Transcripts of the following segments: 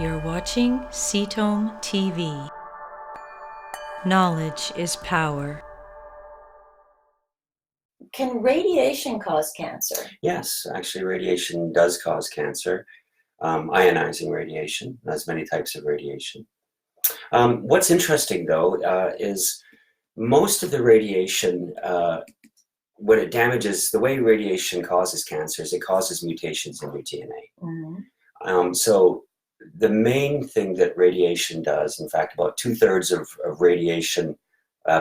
You're watching CTOM TV. Knowledge is power. Can radiation cause cancer? Yes, actually radiation does cause cancer. Ionizing radiation, there's many types of radiation. What's interesting though is most of the radiation, when it damages, the way radiation causes cancer is it causes mutations in your DNA. Mm-hmm. So the main thing that radiation does, in fact, about 2/3 of radiation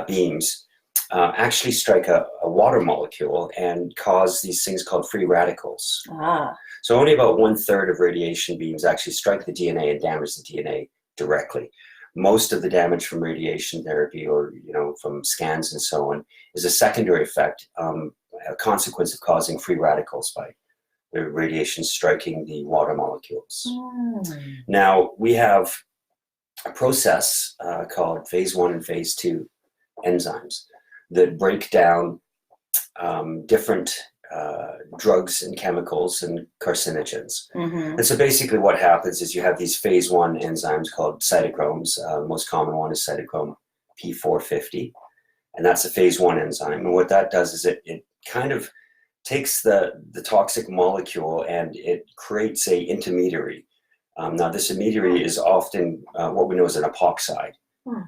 beams actually strike a water molecule and cause these things called free radicals. Ah. So only about 1/3 of radiation beams actually strike the DNA and damage the DNA directly. Most of the damage from radiation therapy or from scans and so on is a secondary effect, a consequence of causing free radicals by the radiation striking the water molecules. Now, we have a process called phase 1 and phase 2 enzymes that break down different drugs and chemicals and carcinogens. Mm-hmm. And so basically what happens is you have these phase 1 enzymes called cytochromes. The most common one is cytochrome P450, and that's a phase 1 enzyme. And what that does is it kind of takes the toxic molecule and it creates a intermediary. Now this intermediary is often what we know as an epoxide,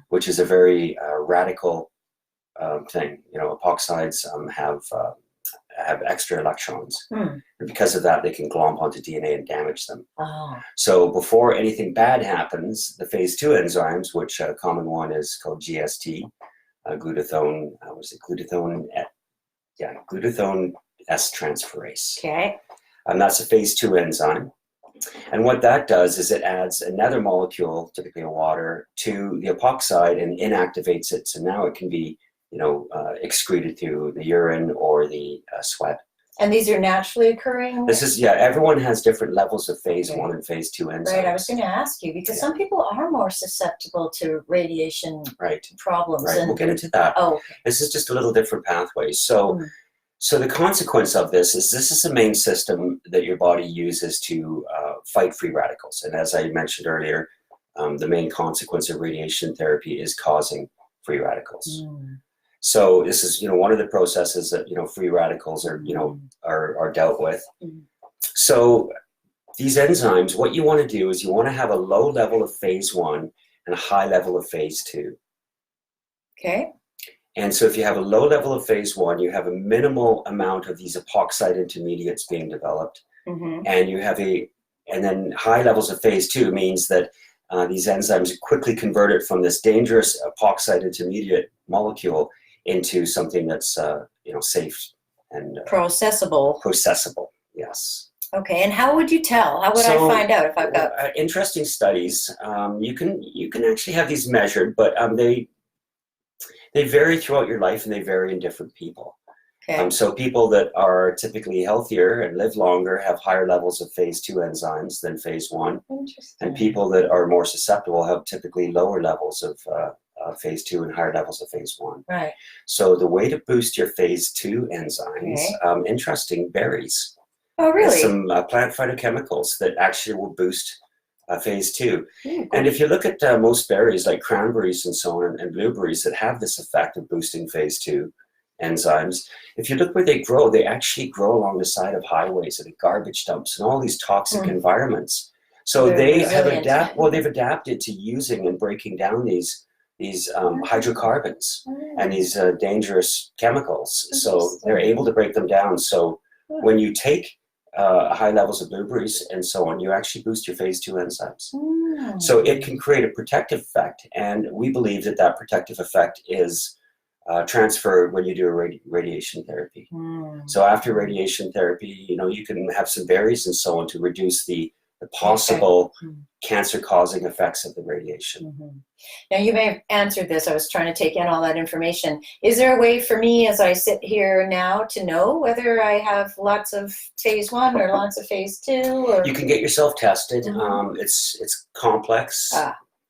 which is a very radical thing. Epoxides have extra electrons. And because of that, they can glomp onto DNA and damage them. Oh. So before anything bad happens, the phase 2 enzymes, which a common one is called GST, glutathione, glutathione S transferase. Okay. And that's a phase 2 enzyme. And what that does is it adds another molecule, typically a water, to the epoxide and inactivates it. So now it can be excreted through the urine or the sweat. And these are naturally occurring? Everyone has different levels of phase 1 and phase 2 enzymes. Right, I was going to ask you, because some people are more susceptible to radiation problems. Right, we'll get into that. Oh, okay. This is just a little different pathway. So the consequence of this is the main system that your body uses to fight free radicals. And as I mentioned earlier, the main consequence of radiation therapy is causing free radicals. So this is one of the processes that free radicals are dealt with. So these enzymes, what you want to do is you want to have a low level of phase 1 and a high level of phase 2. Okay. And so if you have a low level of phase 1, you have a minimal amount of these epoxide intermediates being developed. And then high levels of phase 2 means that these enzymes quickly convert it from this dangerous epoxide intermediate molecule into something that's safe and processable. Processable, yes. Okay, and how would you tell? How would I find out if I've got interesting studies? You can actually have these measured, but they vary throughout your life and they vary in different people. Okay. So people that are typically healthier and live longer have higher levels of phase 2 enzymes than phase 1. Interesting. And people that are more susceptible have typically lower levels of phase 2 and higher levels of phase 1. Right. So the way to boost your phase 2 enzymes, interesting, berries. Oh, really? There's some plant phytochemicals that actually will boost phase 2. And if you look at most berries like cranberries and so on and blueberries that have this effect of boosting phase 2 enzymes, if you look where they actually grow along the side of highways and at garbage dumps and all these toxic environments. So they've adapted to using and breaking down these hydrocarbons and these dangerous chemicals. So they're able to break them down. So when you take high levels of blueberries and so on, you actually boost your phase 2 enzymes. So it can create a protective effect, and we believe that protective effect is transferred when you do a radiation therapy. So after radiation therapy, you can have some berries and so on to reduce the possible cancer-causing effects of the radiation. Now, you may have answered this. I was trying to take in all that information. Is there a way for me, as I sit here now, to know whether I have lots of phase 1 or lots of phase 2? Or you can get yourself tested. It's complex.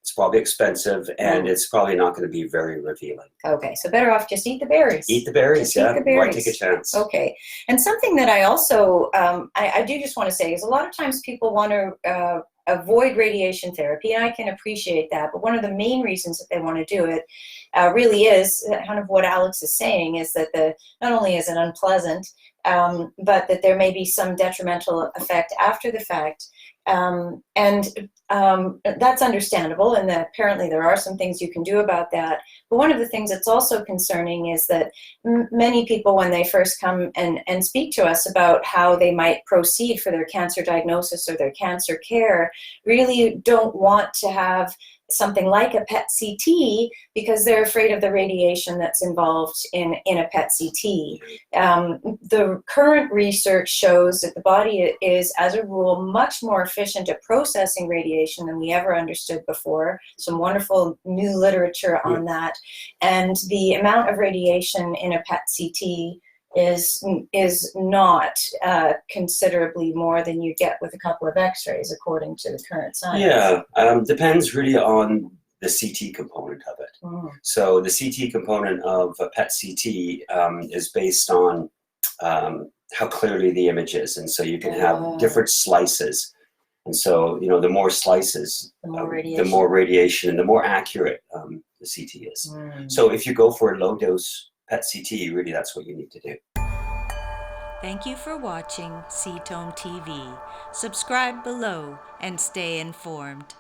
It's probably expensive, and it's probably not going to be very revealing. Okay, so better off just eat the berries. Eat the berries, Just yeah. eat the berries. Why take a chance? Okay, and something that I also, I do just want to say is a lot of times people want to avoid radiation therapy, and I can appreciate that, but one of the main reasons that they want to do it really is kind of what Alex is saying, is that not only is it unpleasant, but that there may be some detrimental effect after the fact. That's understandable, and that apparently there are some things you can do about that. But one of the things that's also concerning is that many people, when they first come and speak to us about how they might proceed for their cancer diagnosis or their cancer care, really don't want to have something like a PET CT because they're afraid of the radiation that's involved in a PET CT. The current research shows that the body is, as a rule, much more efficient at processing radiation than we ever understood before. Some wonderful new literature on that. And the amount of radiation in a PET CT is not considerably more than you get with a couple of x-rays, according to the current science. Yeah, depends really on the CT component of it. So the CT component of a PET CT is based on how clearly the image is, and so you can have different slices. And so, you know, the more slices, the more radiation, and the more accurate the CT is. So if you go for a low dose PET CT, really that's what you need to do. Thank you for watching CTOM TV. Subscribe below and stay informed.